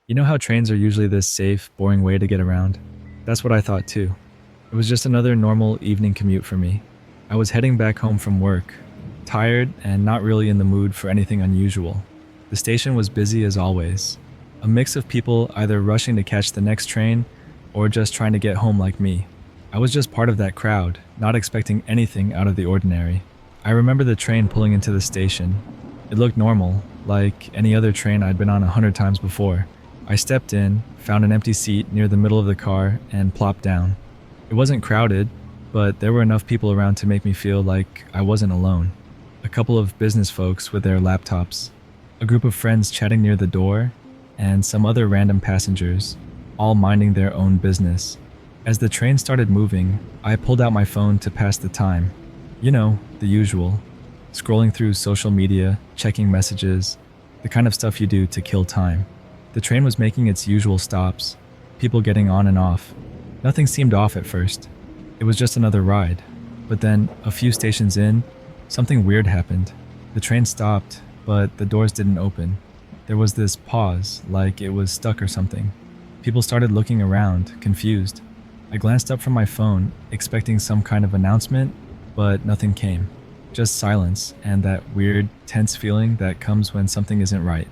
You know how trains are usually this safe, boring way to get around? That's what I thought too. It was just another normal evening commute for me. I was heading back home from work, tired and not really in the mood for anything unusual. The station was busy as always. A mix of people either rushing to catch the next train or just trying to get home like me. I was just part of that crowd, not expecting anything out of the ordinary. I remember the train pulling into the station. It looked normal, like any other train I'd been on 100 times before. I stepped in, found an empty seat near the middle of the car, and plopped down. It wasn't crowded, but there were enough people around to make me feel like I wasn't alone. A couple of business folks with their laptops, a group of friends chatting near the door, and some other random passengers, all minding their own business. As the train started moving, I pulled out my phone to pass the time. You know, the usual. Scrolling through social media, checking messages, the kind of stuff you do to kill time. The train was making its usual stops, people getting on and off. Nothing seemed off at first. It was just another ride. But then, a few stations in, something weird happened. The train stopped, but the doors didn't open. There was this pause, like it was stuck or something. People started looking around, confused. I glanced up from my phone, expecting some kind of announcement, but nothing came. Just silence and that weird, tense feeling that comes when something isn't right.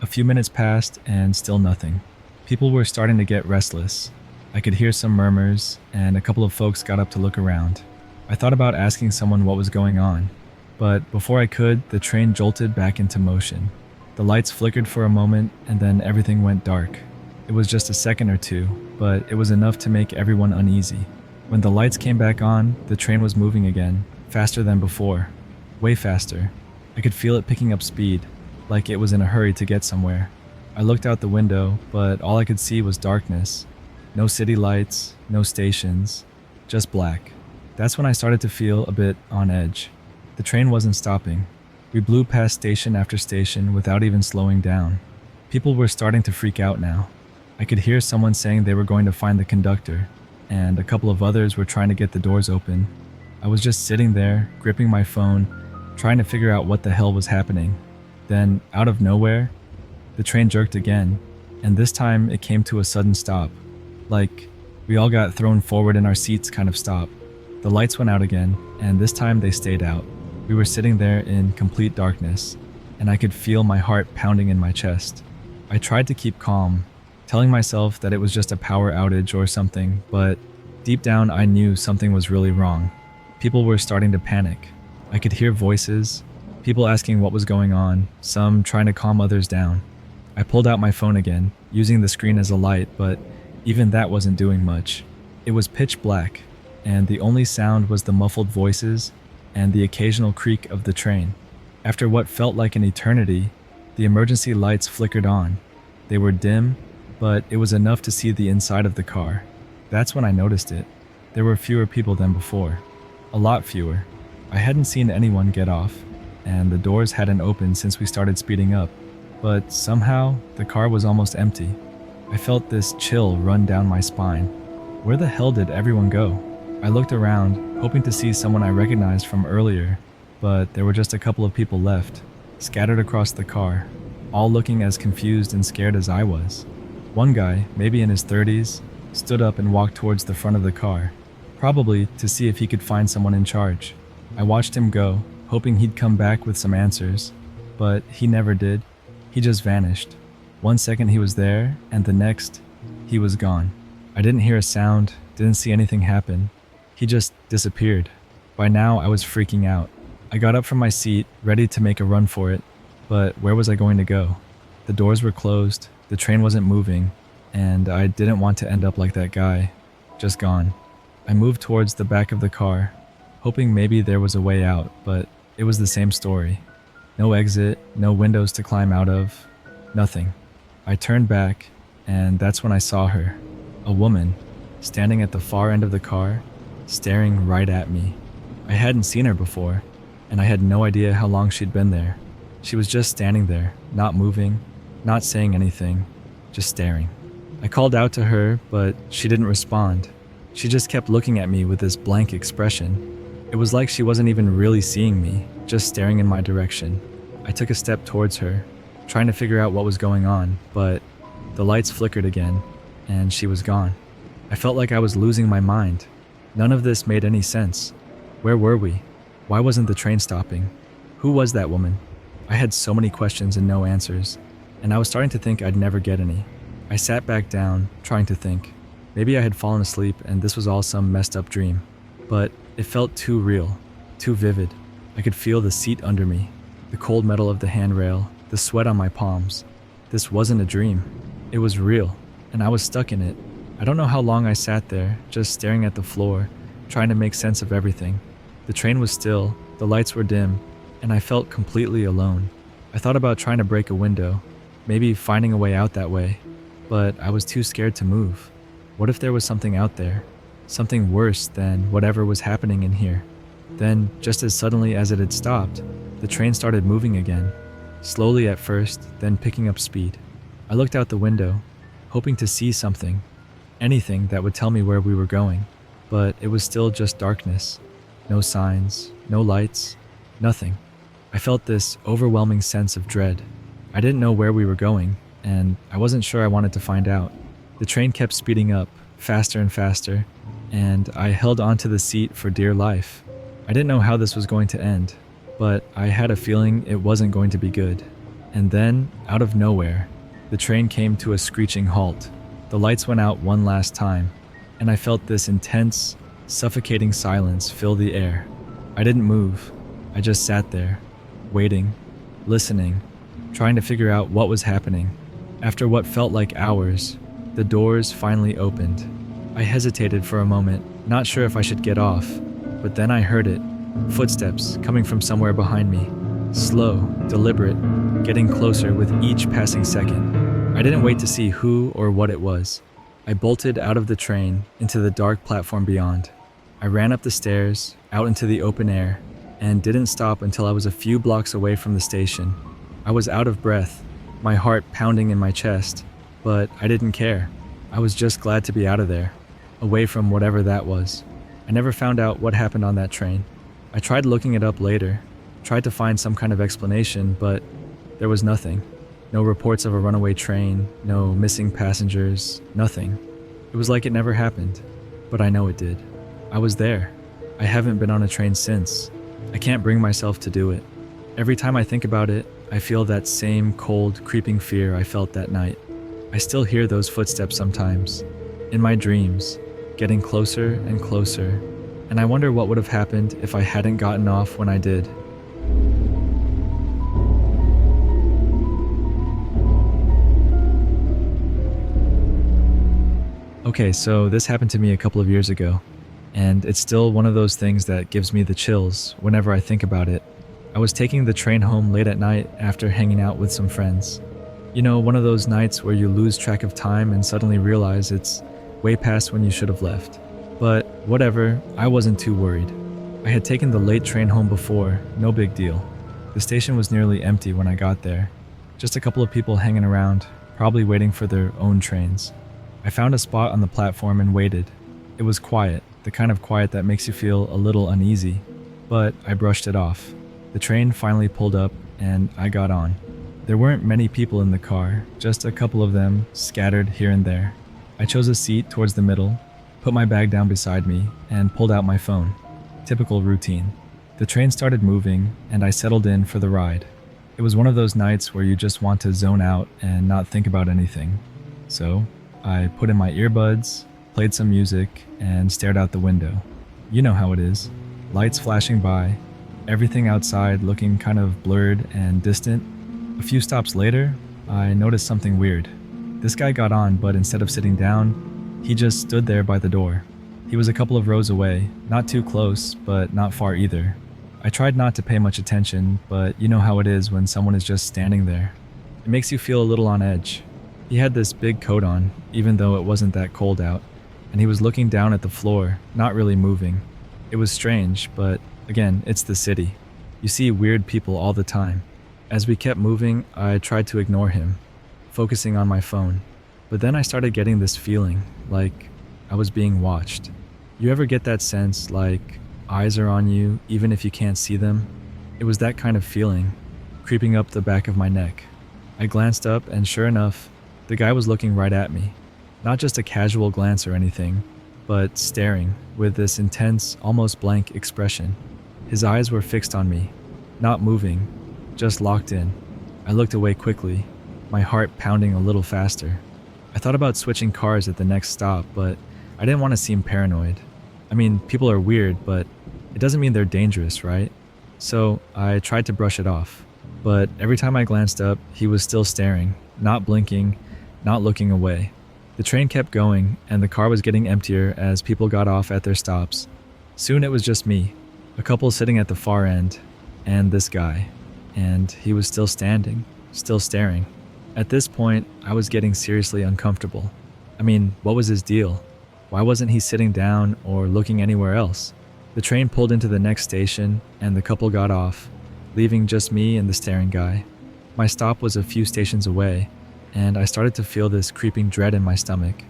A few minutes passed and still nothing. People were starting to get restless. I could hear some murmurs, and a couple of folks got up to look around. I thought about asking someone what was going on, but before I could, the train jolted back into motion. The lights flickered for a moment, and then everything went dark. It was just a second or two, but it was enough to make everyone uneasy. When the lights came back on, the train was moving again, faster than before. Way faster. I could feel it picking up speed, like it was in a hurry to get somewhere. I looked out the window, but all I could see was darkness. No city lights, no stations, just black. That's when I started to feel a bit on edge. The train wasn't stopping. We blew past station after station without even slowing down. People were starting to freak out now. I could hear someone saying they were going to find the conductor, and a couple of others were trying to get the doors open. I was just sitting there, gripping my phone, trying to figure out what the hell was happening. Then, out of nowhere, the train jerked again, and this time it came to a sudden stop. Like, we all got thrown forward in our seats kind of stop. The lights went out again, and this time they stayed out. We were sitting there in complete darkness, and I could feel my heart pounding in my chest. I tried to keep calm, telling myself that it was just a power outage or something, but deep down I knew something was really wrong. People were starting to panic. I could hear voices, people asking what was going on, some trying to calm others down. I pulled out my phone again, using the screen as a light, but even that wasn't doing much. It was pitch black, and the only sound was the muffled voices and the occasional creak of the train. After what felt like an eternity, the emergency lights flickered on. They were dim, but it was enough to see the inside of the car. That's when I noticed it. There were fewer people than before. A lot fewer. I hadn't seen anyone get off, and the doors hadn't opened since we started speeding up. But somehow, the car was almost empty. I felt this chill run down my spine. Where the hell did everyone go? I looked around, hoping to see someone I recognized from earlier, but there were just a couple of people left, scattered across the car, all looking as confused and scared as I was. One guy, maybe in his 30s, stood up and walked towards the front of the car, probably to see if he could find someone in charge. I watched him go, hoping he'd come back with some answers, but he never did. He just vanished. 1 second he was there, and the next, he was gone. I didn't hear a sound, didn't see anything happen. He just disappeared. By now, I was freaking out. I got up from my seat, ready to make a run for it, but where was I going to go? The doors were closed, the train wasn't moving, and I didn't want to end up like that guy, just gone. I moved towards the back of the car, hoping maybe there was a way out, but it was the same story. No exit, no windows to climb out of, nothing. I turned back, and that's when I saw her. A woman, standing at the far end of the car, staring right at me. I hadn't seen her before, and I had no idea how long she'd been there. She was just standing there, not moving, not saying anything, just staring. I called out to her, but she didn't respond. She just kept looking at me with this blank expression. It was like she wasn't even really seeing me, just staring in my direction. I took a step towards her, trying to figure out what was going on, but The lights flickered again, and she was gone. I felt like I was losing my mind. None of this made any sense. Where were we? Why wasn't the train stopping? Who was that woman? I had so many questions and no answers, and I was starting to think I'd never get any. I sat back down, trying to think. Maybe I had fallen asleep and this was all some messed up dream. But it felt too real, too vivid. I could feel the seat under me, the cold metal of the handrail, the sweat on my palms. This wasn't a dream. It was real, and I was stuck in it. I don't know how long I sat there, just staring at the floor, trying to make sense of everything. The train was still, the lights were dim, and I felt completely alone. I thought about trying to break a window, maybe finding a way out that way, but I was too scared to move. What if there was something out there? Something worse than whatever was happening in here? Then, just as suddenly as it had stopped, the train started moving again. Slowly at first, then picking up speed. I looked out the window, hoping to see something, anything that would tell me where we were going, but it was still just darkness. No signs, no lights, nothing. I felt this overwhelming sense of dread. I didn't know where we were going, and I wasn't sure I wanted to find out. The train kept speeding up, faster and faster, and I held onto the seat for dear life. I didn't know how this was going to end, but I had a feeling it wasn't going to be good. And then, out of nowhere, the train came to a screeching halt. The lights went out one last time, and I felt this intense, suffocating silence fill the air. I didn't move. I just sat there, waiting, listening, trying to figure out what was happening. After what felt like hours, the doors finally opened. I hesitated for a moment, not sure if I should get off, but then I heard it. Footsteps coming from somewhere behind me. Slow, deliberate, getting closer with each passing second. I didn't wait to see who or what it was. I bolted out of the train into the dark platform beyond. I ran up the stairs, out into the open air, and didn't stop until I was a few blocks away from the station. I was out of breath, my heart pounding in my chest, but I didn't care. I was just glad to be out of there, away from whatever that was. I never found out what happened on that train. I tried looking it up later, tried to find some kind of explanation, but there was nothing. No reports of a runaway train, no missing passengers, nothing. It was like it never happened, but I know it did. I was there. I haven't been on a train since. I can't bring myself to do it. Every time I think about it, I feel that same cold, creeping fear I felt that night. I still hear those footsteps sometimes, in my dreams, getting closer and closer, and I wonder what would have happened if I hadn't gotten off when I did. Okay, so this happened to me a couple of years ago, and it's still one of those things that gives me the chills whenever I think about it. I was taking the train home late at night after hanging out with some friends. You know, one of those nights where you lose track of time and suddenly realize it's way past when you should have left. But whatever, I wasn't too worried. I had taken the late train home before, no big deal. The station was nearly empty when I got there. Just a couple of people hanging around, probably waiting for their own trains. I found a spot on the platform and waited. It was quiet, the kind of quiet that makes you feel a little uneasy, but I brushed it off. The train finally pulled up and I got on. There weren't many people in the car, just a couple of them scattered here and there. I chose a seat towards the middle, put my bag down beside me, and pulled out my phone. Typical routine. The train started moving, and I settled in for the ride. It was one of those nights where you just want to zone out and not think about anything. So, I put in my earbuds, played some music, and stared out the window. You know how it is. Lights flashing by, everything outside looking kind of blurred and distant. A few stops later, I noticed something weird. This guy got on, but instead of sitting down, he just stood there by the door. He was a couple of rows away, not too close, but not far either. I tried not to pay much attention, but you know how it is when someone is just standing there. It makes you feel a little on edge. He had this big coat on, even though it wasn't that cold out, and he was looking down at the floor, not really moving. It was strange, but again, it's the city. You see weird people all the time. As we kept moving, I tried to ignore him, focusing on my phone. But then I started getting this feeling, like I was being watched. You ever get that sense, like eyes are on you, even if you can't see them? It was that kind of feeling, creeping up the back of my neck. I glanced up, and sure enough, The guy was looking right at me. Not just a casual glance or anything, but staring with this intense, almost blank expression. His eyes were fixed on me, not moving, just locked in. I looked away quickly, my heart pounding a little faster. I thought about switching cars at the next stop, but I didn't want to seem paranoid. I mean, people are weird, but it doesn't mean they're dangerous, right? So I tried to brush it off. But every time I glanced up, he was still staring, not blinking, not looking away. The train kept going, and the car was getting emptier as people got off at their stops. Soon it was just me, a couple sitting at the far end, and this guy. And he was still standing, still staring. At this point, I was getting seriously uncomfortable. I mean, what was his deal? Why wasn't he sitting down or looking anywhere else? The train pulled into the next station, and the couple got off, leaving just me and the staring guy. My stop was a few stations away, and I started to feel this creeping dread in my stomach.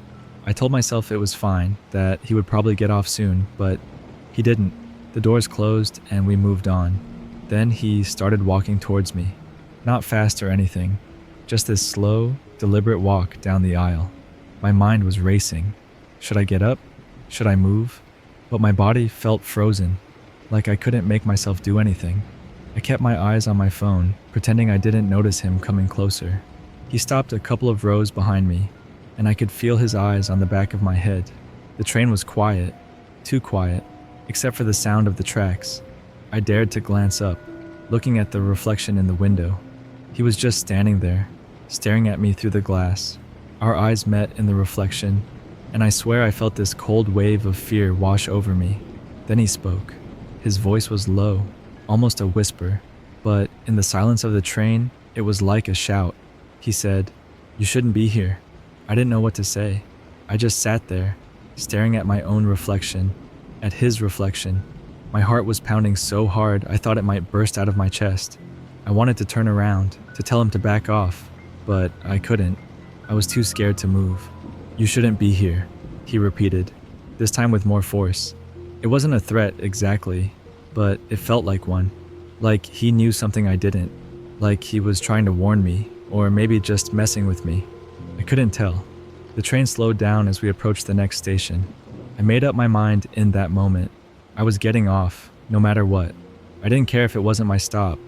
I told myself it was fine, that he would probably get off soon, but he didn't. The doors closed, and we moved on. Then he started walking towards me. Not fast or anything, just this slow, deliberate walk down the aisle. My mind was racing. Should I get up? Should I move? But my body felt frozen, like I couldn't make myself do anything. I kept my eyes on my phone, pretending I didn't notice him coming closer. He stopped a couple of rows behind me, and I could feel his eyes on the back of my head. The train was quiet, too quiet, except for the sound of the tracks. I dared to glance up, looking at the reflection in the window. He was just standing there, staring at me through the glass. Our eyes met in the reflection, and I swear I felt this cold wave of fear wash over me. Then he spoke. His voice was low, almost a whisper, but in the silence of the train, it was like a shout. He said, "You shouldn't be here." I didn't know what to say. I just sat there, staring at my own reflection, at his reflection. My heart was pounding so hard I thought it might burst out of my chest. I wanted to turn around, to tell him to back off, but I couldn't. I was too scared to move. "You shouldn't be here," he repeated, this time with more force. It wasn't a threat exactly, but it felt like one. Like he knew something I didn't. Like he was trying to warn me, or maybe just messing with me. I couldn't tell. The train slowed down as we approached the next station. I made up my mind in that moment. I was getting off, no matter what. I didn't care if it wasn't my stop.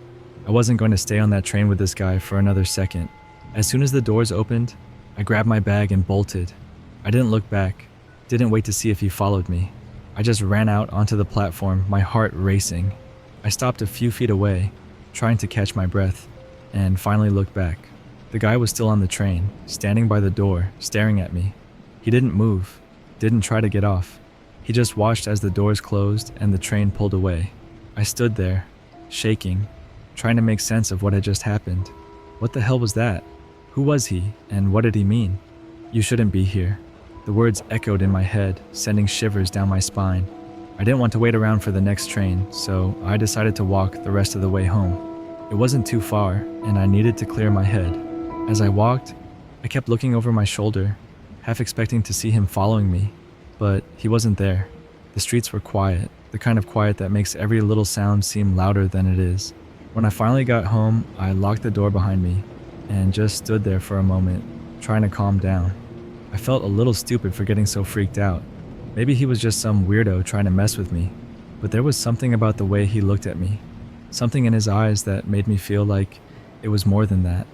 I wasn't going to stay on that train with this guy for another second. As soon as the doors opened, I grabbed my bag and bolted. I didn't look back, didn't wait to see if he followed me. I just ran out onto the platform, my heart racing. I stopped a few feet away, trying to catch my breath, and finally looked back. The guy was still on the train, standing by the door, staring at me. He didn't move, didn't try to get off. He just watched as the doors closed and the train pulled away. I stood there, shaking, trying to make sense of what had just happened. What the hell was that? Who was he, and what did he mean? "You shouldn't be here." The words echoed in my head, sending shivers down my spine. I didn't want to wait around for the next train, so I decided to walk the rest of the way home. It wasn't too far, and I needed to clear my head. As I walked, I kept looking over my shoulder, half expecting to see him following me, but he wasn't there. The streets were quiet, the kind of quiet that makes every little sound seem louder than it is. When I finally got home, I locked the door behind me and just stood there for a moment, trying to calm down. I felt a little stupid for getting so freaked out. Maybe he was just some weirdo trying to mess with me, but there was something about the way he looked at me, something in his eyes that made me feel like it was more than that.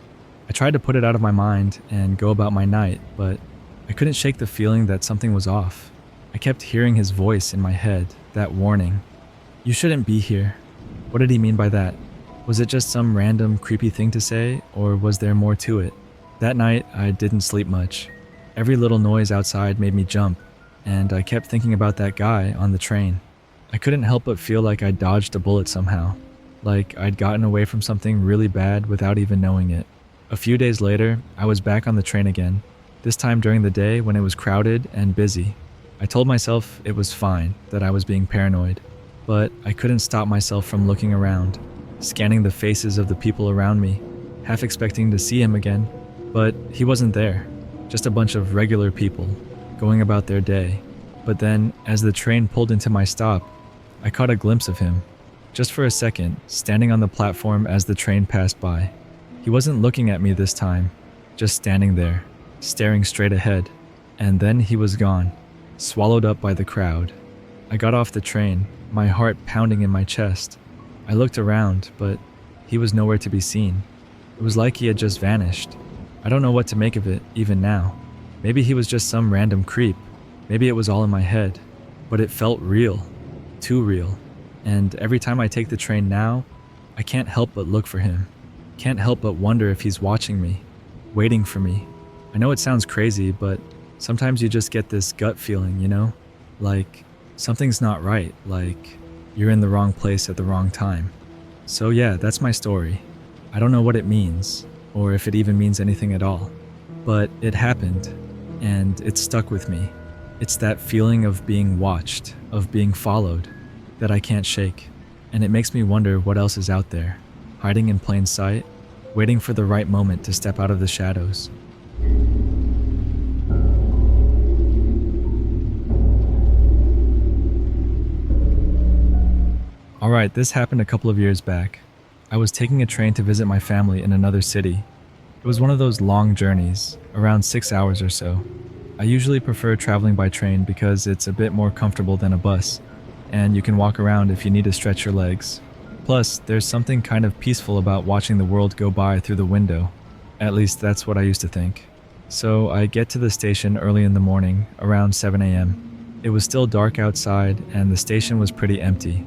I tried to put it out of my mind and go about my night, but I couldn't shake the feeling that something was off. I kept hearing his voice in my head, that warning. "You shouldn't be here." What did he mean by that? Was it just some random creepy thing to say, or was there more to it? That night, I didn't sleep much. Every little noise outside made me jump, and I kept thinking about that guy on the train. I couldn't help but feel like I dodged a bullet somehow, like I'd gotten away from something really bad without even knowing it. A few days later, I was back on the train again, this time during the day when it was crowded and busy. I told myself it was fine, that I was being paranoid, but I couldn't stop myself from looking around, scanning the faces of the people around me, half expecting to see him again, but he wasn't there, just a bunch of regular people, going about their day. But then, as the train pulled into my stop, I caught a glimpse of him, just for a second, standing on the platform as the train passed by. He wasn't looking at me this time, just standing there, staring straight ahead, and then he was gone, swallowed up by the crowd. I got off the train, my heart pounding in my chest. I looked around, but he was nowhere to be seen. It was like he had just vanished. I don't know what to make of it, even now. Maybe he was just some random creep. Maybe it was all in my head. But it felt real. Too real. And every time I take the train now, I can't help but look for him. Can't help but wonder if he's watching me, waiting for me. I know it sounds crazy, but sometimes you just get this gut feeling, you know? Like something's not right, like you're in the wrong place at the wrong time. So yeah, that's my story. I don't know what it means, or if it even means anything at all. But it happened, and it stuck with me. It's that feeling of being watched, of being followed, that I can't shake. And it makes me wonder what else is out there, hiding in plain sight, waiting for the right moment to step out of the shadows. Alright, this happened a couple of years back. I was taking a train to visit my family in another city. It was one of those long journeys, around 6 hours or so. I usually prefer traveling by train because it's a bit more comfortable than a bus, and you can walk around if you need to stretch your legs. Plus, there's something kind of peaceful about watching the world go by through the window. At least that's what I used to think. So I get to the station early in the morning, around 7 a.m. It was still dark outside and the station was pretty empty,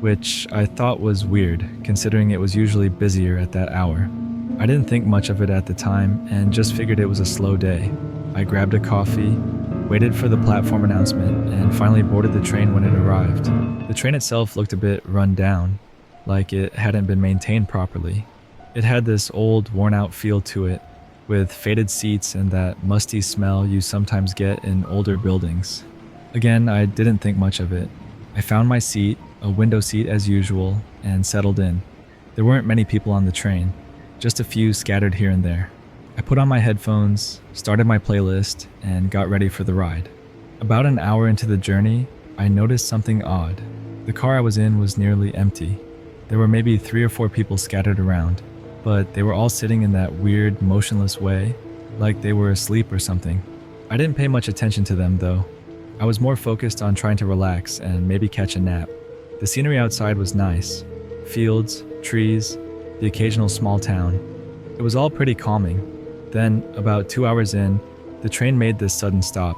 which I thought was weird considering it was usually busier at that hour. I didn't think much of it at the time and just figured it was a slow day. I grabbed a coffee, waited for the platform announcement, and finally boarded the train when it arrived. The train itself looked a bit run down, like it hadn't been maintained properly. It had this old, worn-out feel to it, with faded seats and that musty smell you sometimes get in older buildings. Again, I didn't think much of it. I found my seat, a window seat as usual, and settled in. There weren't many people on the train, just a few scattered here and there. I put on my headphones, started my playlist, and got ready for the ride. About an hour into the journey, I noticed something odd. The car I was in was nearly empty. There were maybe 3 or 4 people scattered around, but they were all sitting in that weird, motionless way, like they were asleep or something. I didn't pay much attention to them, though. I was more focused on trying to relax and maybe catch a nap. The scenery outside was nice. Fields, trees, the occasional small town. It was all pretty calming. Then, about 2 hours in, the train made this sudden stop.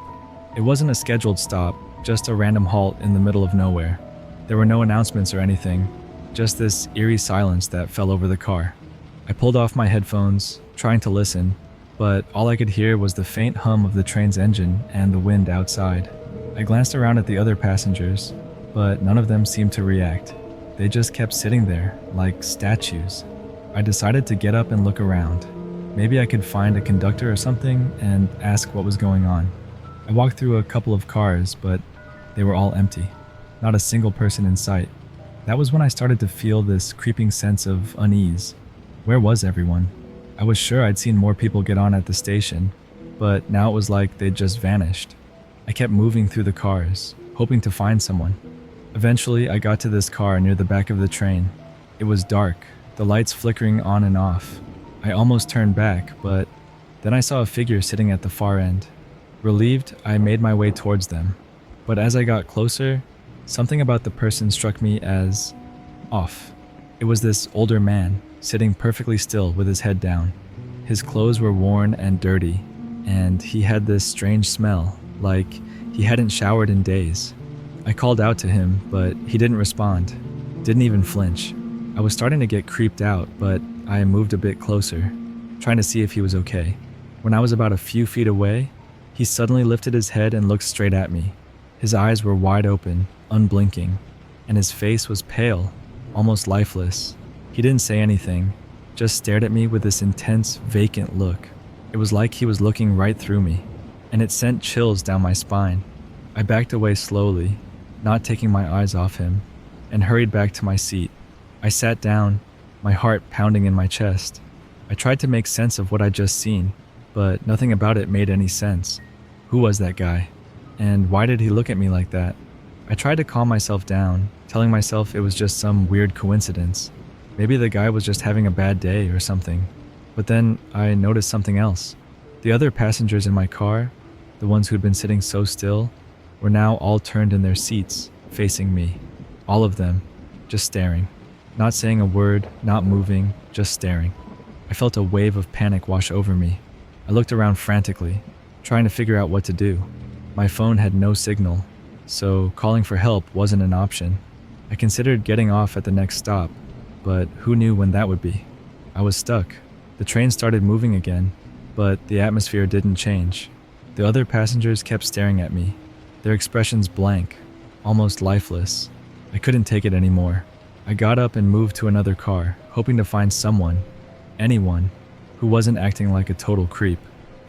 It wasn't a scheduled stop, just a random halt in the middle of nowhere. There were no announcements or anything, just this eerie silence that fell over the car. I pulled off my headphones, trying to listen, but all I could hear was the faint hum of the train's engine and the wind outside. I glanced around at the other passengers, but none of them seemed to react. They just kept sitting there, like statues. I decided to get up and look around. Maybe I could find a conductor or something and ask what was going on. I walked through a couple of cars, but they were all empty. Not a single person in sight. That was when I started to feel this creeping sense of unease. Where was everyone? I was sure I'd seen more people get on at the station, but now it was like they'd just vanished. I kept moving through the cars, hoping to find someone. Eventually, I got to this car near the back of the train. It was dark, the lights flickering on and off. I almost turned back, but then I saw a figure sitting at the far end. Relieved, I made my way towards them. But as I got closer, something about the person struck me as off. It was this older man, sitting perfectly still with his head down. His clothes were worn and dirty, and he had this strange smell, like he hadn't showered in days. I called out to him, but he didn't respond, didn't even flinch. I was starting to get creeped out, but I moved a bit closer, trying to see if he was okay. When I was about a few feet away, he suddenly lifted his head and looked straight at me. His eyes were wide open, unblinking, and his face was pale, almost lifeless. He didn't say anything, just stared at me with this intense, vacant look. It was like he was looking right through me, and it sent chills down my spine. I backed away slowly, not taking my eyes off him, and hurried back to my seat. I sat down, my heart pounding in my chest. I tried to make sense of what I'd just seen, but nothing about it made any sense. Who was that guy? And why did he look at me like that? I tried to calm myself down, telling myself it was just some weird coincidence. Maybe the guy was just having a bad day or something. But then I noticed something else. The other passengers in my car, the ones who'd been sitting so still, were now all turned in their seats, facing me. All of them, just staring. Not saying a word, not moving, just staring. I felt a wave of panic wash over me. I looked around frantically, trying to figure out what to do. My phone had no signal, so calling for help wasn't an option. I considered getting off at the next stop, but who knew when that would be? I was stuck. The train started moving again, but the atmosphere didn't change. The other passengers kept staring at me, their expressions blank, almost lifeless. I couldn't take it anymore. I got up and moved to another car, hoping to find someone, anyone, who wasn't acting like a total creep.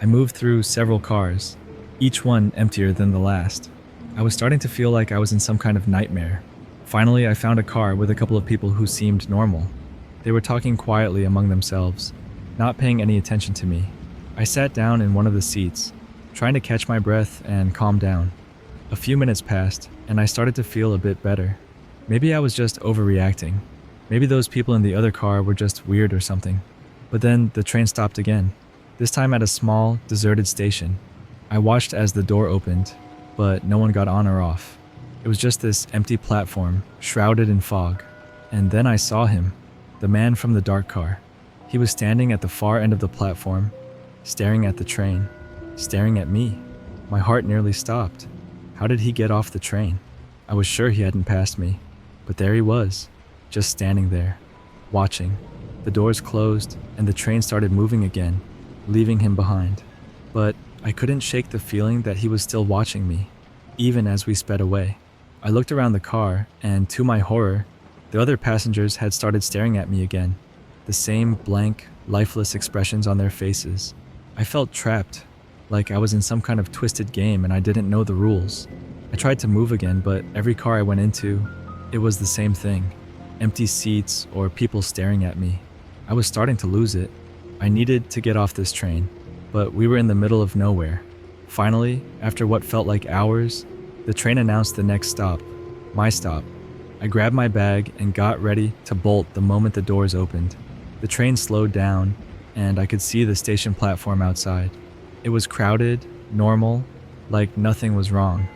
I moved through several cars, each one emptier than the last. I was starting to feel like I was in some kind of nightmare. Finally, I found a car with a couple of people who seemed normal. They were talking quietly among themselves, not paying any attention to me. I sat down in one of the seats, trying to catch my breath and calm down. A few minutes passed, and I started to feel a bit better. Maybe I was just overreacting. Maybe those people in the other car were just weird or something. But then the train stopped again, this time at a small, deserted station. I watched as the door opened, but no one got on or off. It was just this empty platform, shrouded in fog. And then I saw him, the man from the dark car. He was standing at the far end of the platform, staring at the train, staring at me. My heart nearly stopped. How did he get off the train? I was sure he hadn't passed me, but there he was, just standing there, watching. The doors closed, and the train started moving again, leaving him behind. But I couldn't shake the feeling that he was still watching me, even as we sped away. I looked around the car, and to my horror, the other passengers had started staring at me again, the same blank, lifeless expressions on their faces. I felt trapped, like I was in some kind of twisted game and I didn't know the rules. I tried to move again, but every car I went into, it was the same thing. Empty seats or people staring at me. I was starting to lose it. I needed to get off this train, but we were in the middle of nowhere. Finally, after what felt like hours, the train announced the next stop, my stop. I grabbed my bag and got ready to bolt the moment the doors opened. The train slowed down, and I could see the station platform outside. It was crowded, normal, like nothing was wrong.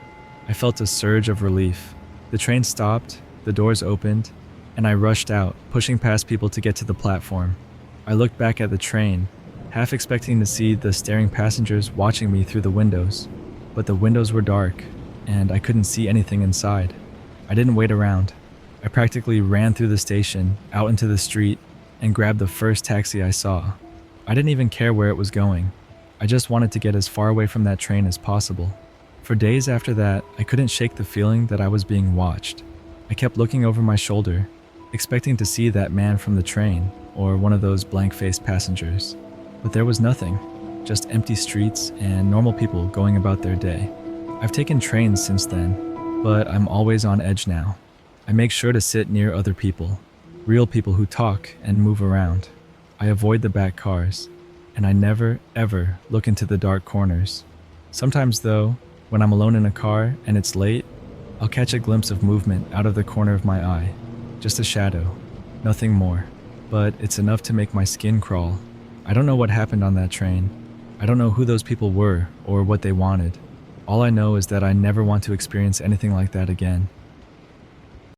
I felt a surge of relief. The train stopped, the doors opened, and I rushed out, pushing past people to get to the platform. I looked back at the train, half expecting to see the staring passengers watching me through the windows. But the windows were dark, and I couldn't see anything inside. I didn't wait around. I practically ran through the station, out into the street, and grabbed the first taxi I saw. I didn't even care where it was going. I just wanted to get as far away from that train as possible. For days after that, I couldn't shake the feeling that I was being watched. I kept looking over my shoulder, expecting to see that man from the train, or one of those blank-faced passengers. But there was nothing, just empty streets and normal people going about their day. I've taken trains since then, but I'm always on edge now. I make sure to sit near other people, real people who talk and move around. I avoid the back cars, and I never, ever look into the dark corners. Sometimes though, when I'm alone in a car and it's late, I'll catch a glimpse of movement out of the corner of my eye. Just a shadow, nothing more. But it's enough to make my skin crawl. I don't know what happened on that train. I don't know who those people were or what they wanted. All I know is that I never want to experience anything like that again.